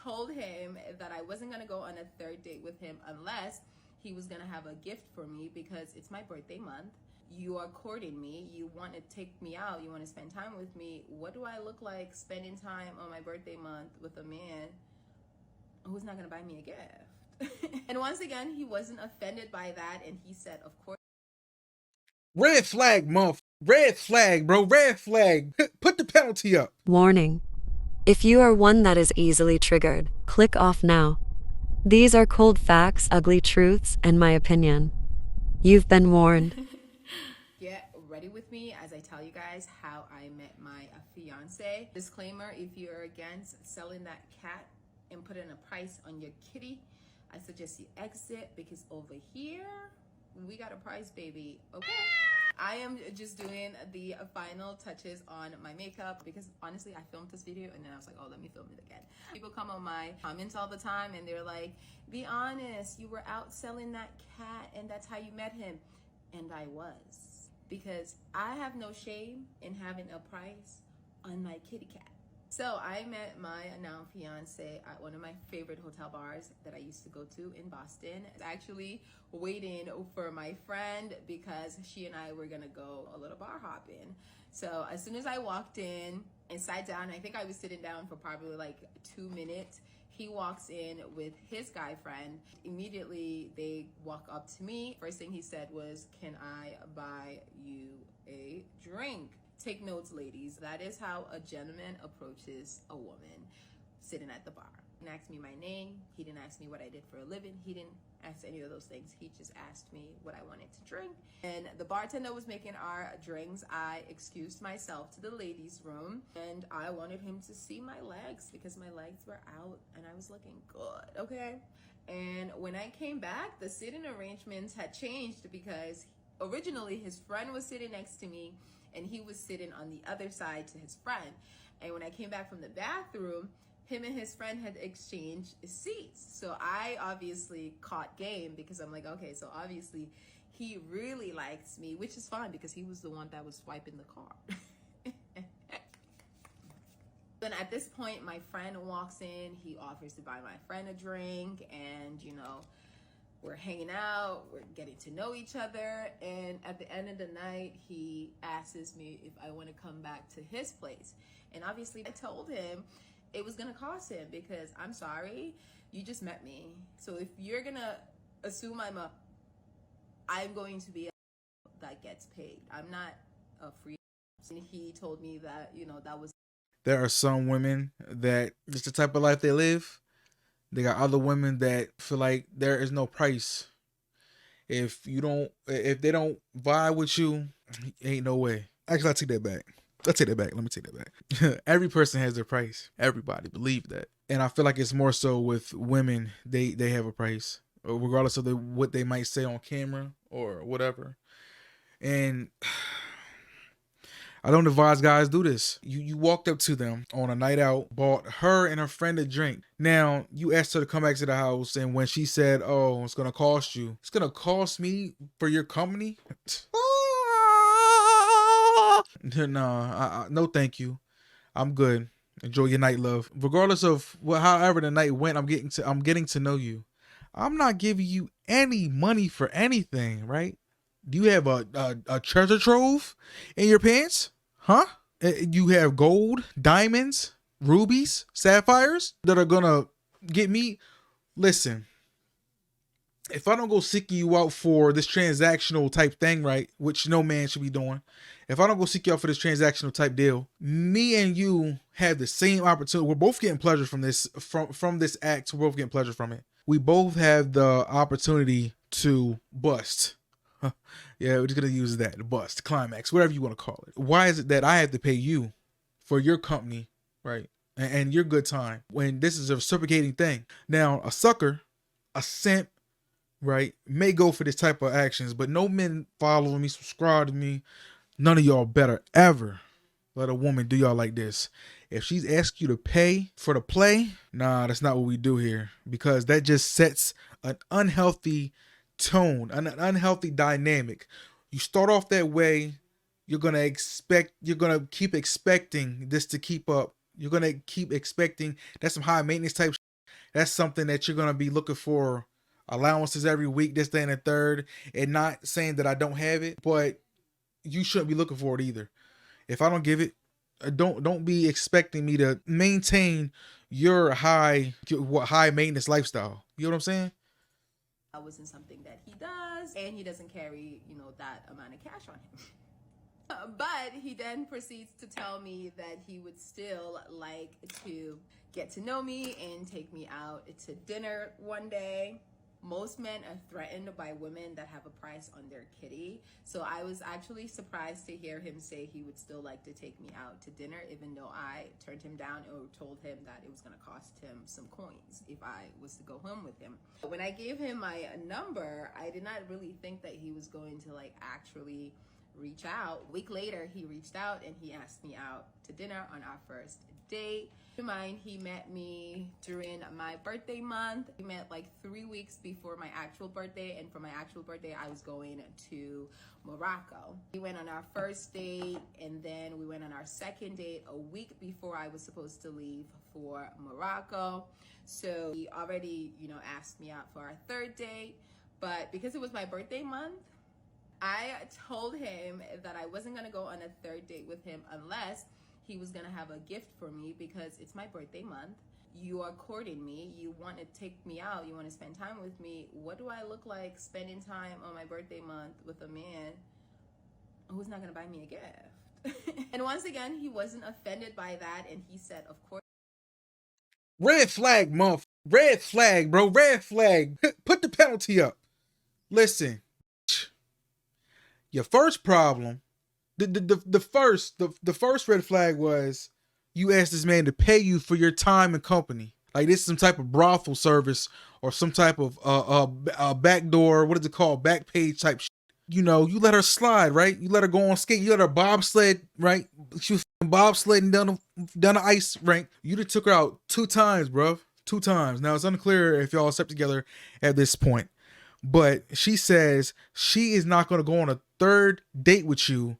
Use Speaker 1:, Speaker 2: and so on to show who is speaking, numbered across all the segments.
Speaker 1: told him that I wasn't gonna go on a third date with him unless he was gonna have a gift for me, because it's my birthday month. You are courting me, you want to take me out, you want to spend time with me. What do I look like spending time on my birthday month with a man who's not gonna buy me a gift? And once again, he wasn't offended by that, and he said, of course.
Speaker 2: Red flag, month. Red flag, bro. Red flag. Put the penalty up.
Speaker 3: Warning. If you are one that is easily triggered, click off now. These are cold facts, ugly truths, and my opinion. You've been warned.
Speaker 1: Get ready with me as I tell you guys how I met my fiance. Disclaimer, if you're against selling that cat and putting a price on your kitty, I suggest you exit, because over here, we got a price, baby, okay? I am just doing the final touches on my makeup because honestly, I filmed this video and then I was like, oh, let me film it again. People come on my comments all the time and they're like, be honest, you were out selling that cat and that's how you met him. And I was, because I have no shame in having a price on my kitty cat. So I met my now fiance at one of my favorite hotel bars that I used to go to in Boston. Actually waiting for my friend because she and I were gonna go a little bar hopping. So as soon as I walked in and sat down, I think I was sitting down for probably like 2 minutes. He walks in with his guy friend. Immediately they walk up to me. First thing he said was, can I buy you a drink? Take notes, ladies. That is how a gentleman approaches a woman sitting at the bar. He didn't ask me my name. He didn't ask me what I did for a living. He didn't ask any of those things. He just asked me what I wanted to drink. And the bartender was making our drinks. I excused myself to the ladies' room and I wanted him to see my legs because my legs were out and I was looking good, okay? And when I came back, the sitting arrangements had changed because originally his friend was sitting next to me and he was sitting on the other side to his friend. And when I came back from the bathroom, him and his friend had exchanged seats. So I obviously caught game because I'm like, okay, so obviously he really likes me, which is fine because he was the one that was swiping the card. Then at this point, my friend walks in, he offers to buy my friend a drink, and you know, we're hanging out, we're getting to know each other, and at the end of the night, he asks me if I want to come back to his place. And obviously, I told him it was gonna cost him because I'm sorry, you just met me. So if you're gonna assume I'm going to be a that gets paid. I'm not a free. And he told me that, you know, that was.
Speaker 2: There are some women that just the type of life they live. They got other women that feel like there is no price. If they don't vibe with you, ain't no way. Actually, I take that back. Let me take that back. Every person has their price. Everybody believe that. And I feel like it's more so with women. They have a price, regardless of what they might say on camera or whatever. And I don't advise guys do this. You walked up to them on a night out, bought her and her friend a drink. Now, you asked her to come back to the house, and when she said, oh, it's going to cost you. It's going to cost me for your company? No, no thank you. I'm good. Enjoy your night, love. Regardless of however the night went, I'm getting to know you. I'm not giving you any money for anything, right? Do you have a treasure trove in your pants? Huh? You have gold, diamonds, rubies, sapphires that are gonna get me? Listen, if I don't go seeking you out for this transactional type thing, right, which no man should be doing, if I don't go seek you out for this transactional type deal, me and you have the same opportunity. We're both getting pleasure from this, from this act. We're both getting pleasure from it. We both have the opportunity to bust. Yeah, we're just going to use that, the bust, climax, whatever you want to call it. Why is it that I have to pay you for your company, right, and your good time, when this is a reciprocating thing? Now, a sucker, a simp, right, may go for this type of actions, but no men following me, subscribe to me, none of y'all better ever let a woman do y'all like this. If she's asked you to pay for the play, nah, that's not what we do here, because that just sets an unhealthy tone, an unhealthy dynamic. You start off that way, you're gonna keep expecting this to keep up. You're gonna keep expecting. That's some high maintenance type. That's something that you're gonna be looking for allowances every week, this, day, and the third. And not saying that I don't have it, but you shouldn't be looking for it either. If I don't give it, don't be expecting me to maintain your high maintenance lifestyle. You know what I'm saying?
Speaker 1: That wasn't something that he does, and he doesn't carry, you know, that amount of cash on him. But he then proceeds to tell me that he would still like to get to know me and take me out to dinner one day. Most men are threatened by women that have a price on their kitty. So I was actually surprised to hear him say he would still like to take me out to dinner, even though I turned him down or told him that it was going to cost him some coins if I was to go home with him. When I gave him my number, I did not really think that he was going to like actually reach out. A week later, he reached out and he asked me out to dinner on our first date. To mind, he met me during my birthday month. We met like 3 weeks before my actual birthday, and for my actual birthday, I was going to Morocco. We went on our first date, and then we went on our second date a week before I was supposed to leave for Morocco. So he already, you know, asked me out for our third date, but because it was my birthday month, I told him that I wasn't gonna go on a third date with him unless he was gonna have a gift for me, because it's my birthday month. You are courting me. You want to take me out. You want to spend time with me. What do I look like spending time on my birthday month with a man who's not gonna buy me a gift? And once again, he wasn't offended by that, and he said, of course.
Speaker 2: Red flag, month. Red flag, bro. Red flag. Put the penalty up. Listen, your first problem. The first red flag was you asked this man to pay you for your time and company. Like this is some type of brothel service or some type of backdoor, what is it called, back page type shit. You know, you let her slide, right? You let her go on skate. You let her bobsled, right? She was bobsledding down the ice rink. You just took her out 2 times, bro. 2 times. Now it's unclear if y'all slept together at this point, but she says she is not going to go on a third date with you.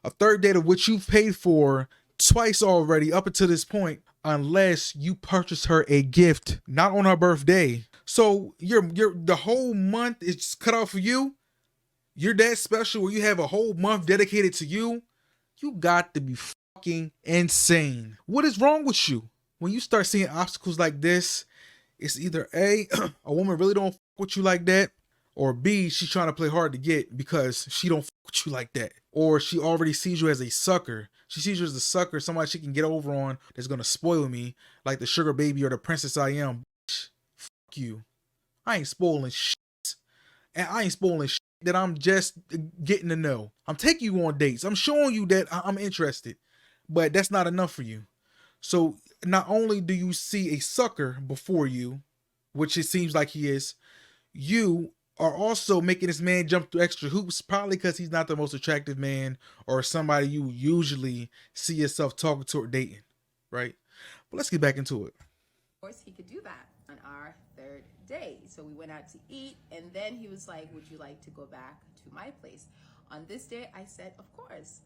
Speaker 2: A third date of which you've paid for twice already up until this point, unless you purchase her a gift, not on her birthday. So the whole month is cut off for you. You're that special where you have a whole month dedicated to you. You got to be fucking insane. What is wrong with you? When you start seeing obstacles like this, it's either A, a woman really don't fuck with you like that, or B, she's trying to play hard to get because she don't fuck with you like that. Or she already sees you as a sucker. She sees you as a sucker, somebody she can get over on that's going to spoil me, like the sugar baby or the princess I am. Fuck you. I ain't spoiling shit. And I ain't spoiling shit that I'm just getting to know. I'm taking you on dates. I'm showing you that I'm interested. But that's not enough for you. So not only do you see a sucker before you, which it seems like he is, you are also making this man jump through extra hoops, probably because he's not the most attractive man or somebody you usually see yourself talking to or dating, right? But let's get back into it.
Speaker 1: Of course, he could do that on our third date. So we went out to eat, and then he was like, would you like to go back to my place? On this day, I said, of course.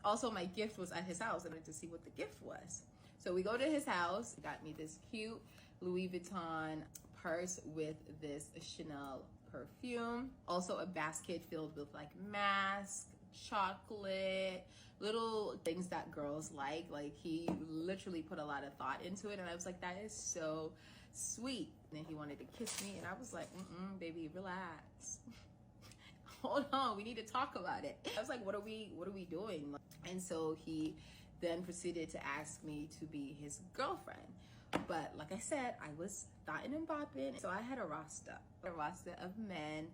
Speaker 1: Also, my gift was at his house. I wanted to see what the gift was. So we go to his house. He got me this cute Louis Vuitton purse with this Chanel perfume. Also a basket filled with like masks, chocolate, little things that girls like. Like he literally put a lot of thought into it, and I was like, that is so sweet. And then he wanted to kiss me, and I was like, baby, relax. Hold on, we need to talk about it. I was like, what are we doing? And so he then proceeded to ask me to be his girlfriend. But like I said, I was thotting and bopping. So I had a roster of men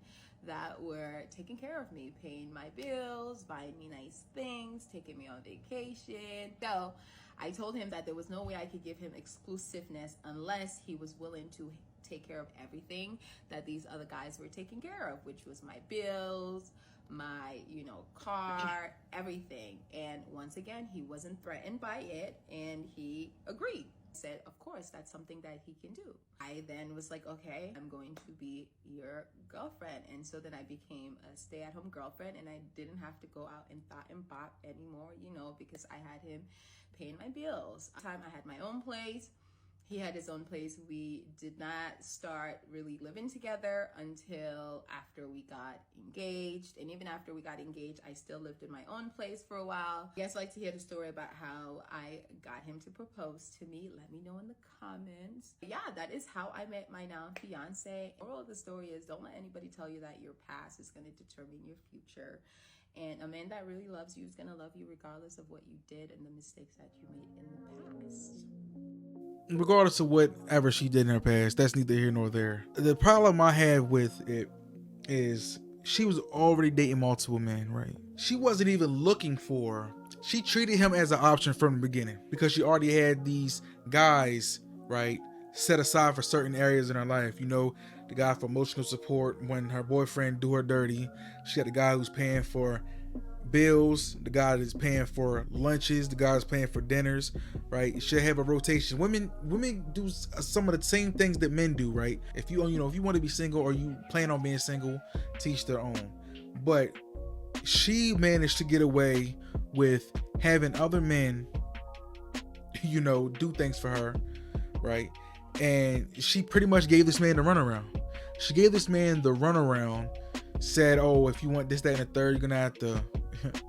Speaker 1: that were taking care of me, paying my bills, buying me nice things, taking me on vacation. So I told him that there was no way I could give him exclusiveness unless he was willing to take care of everything that these other guys were taking care of, which was my bills, my, car, everything. And once again, he wasn't threatened by it, and he agreed. said, of course, that's something that he can do. I then was like, okay, I'm going to be your girlfriend. And so then I became a stay-at-home girlfriend, and I didn't have to go out and thought and bop anymore, you know, because I had him paying my bills. Time I had my own place. He had his own place. We did not start really living together until after we got engaged. And even after we got engaged, I still lived in my own place for a while. You guys like to hear the story about how I got him to propose to me? Let me know in the comments. Yeah, that is how I met my now fiance. Moral of the story is, don't let anybody tell you that your past is going to determine your future. And a man that really loves you is going to love you regardless of what you did and the mistakes that you made in the past.
Speaker 2: Regardless of whatever she did in her past, that's neither here nor there. The problem I have with it is she was already dating multiple men, right? She wasn't even looking for her. She treated him as an option from the beginning because she already had these guys, right, set aside for certain areas in her life. You know, the guy for emotional support when her boyfriend do her dirty. She had the guy who's paying for bills, the guy that's paying for lunches, the guy that's paying for dinners, right? You should have a rotation. Women do some of the same things that men do, right? If you want to be single or you plan on being single, teach their own. But she managed to get away with having other men, do things for her, right? And she pretty much gave this man the runaround. She gave this man the runaround, said, oh, if you want this, that, and the third, you're gonna have to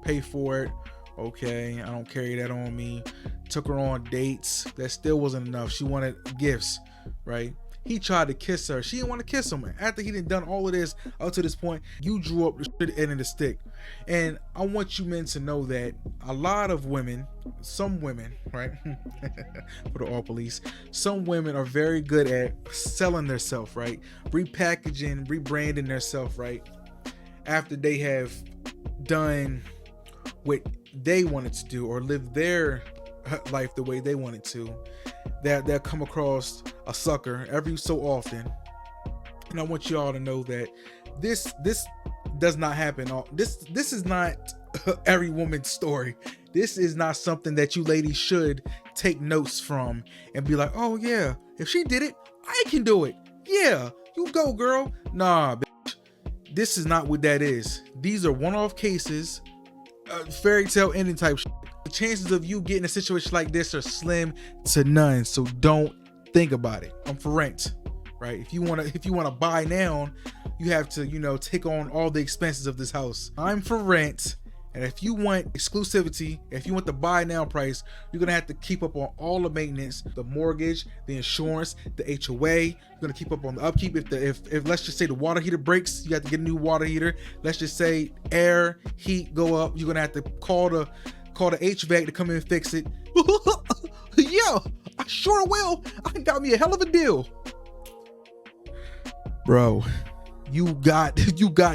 Speaker 2: pay for it. Okay, I don't carry that on me. Took her on dates. That still wasn't enough. She wanted gifts, right? He tried to kiss her. She didn't want to kiss him. After he done all of this up to this point, you drew up the shit end of the stick. And I want you men to know that a lot of women, some women, right? For the all police, some women are very good at selling themselves, right? Repackaging, rebranding themselves, right? After they have done what they wanted to do or live their life the way they wanted to, that they'll come across a sucker every so often. And I want y'all to know that this does not happen. This is not every woman's story. This is not something that you ladies should take notes from and be like, oh yeah, if she did it, I can do it. Yeah, you go, girl. Nah, bitch. This is not what that is. These are one-off cases, fairy tale ending type shit. The chances of you getting a situation like this are slim to none. So don't think about it. I'm for rent, right? If you wanna buy now, you have to, take on all the expenses of this house. I'm for rent. And if you want exclusivity, if you want the buy now price, you're gonna have to keep up on all the maintenance, the mortgage, the insurance, the HOA. You're gonna keep up on the upkeep. If let's just say the water heater breaks, you have to get a new water heater. Let's just say air, heat go up, you're gonna have to call the HVAC to come in and fix it. Yeah, I sure will. I got me a hell of a deal, bro. You got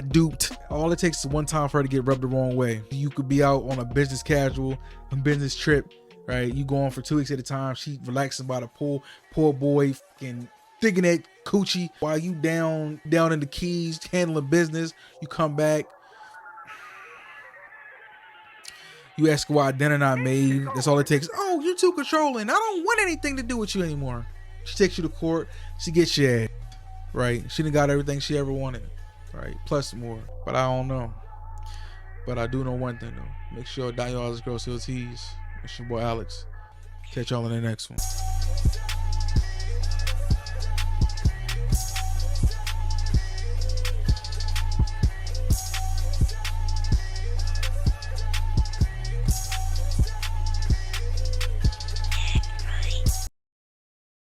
Speaker 2: duped. All it takes is one time for her to get rubbed the wrong way. You could be out on a business casual, a business trip, right? You go on for 2 weeks at a time. She relaxing by the pool. Poor boy fucking digging that coochie while you down in the Keys handling business. You come back. You ask why dinner not made. That's all it takes. Oh, you're too controlling. I don't want anything to do with you anymore. She takes you to court. She gets your ass. Right? She done got everything she ever wanted. Right? Plus more. But I don't know. But I do know one thing though. Make sure y'all girls still tease. It's your boy Alex. Catch y'all in the next one.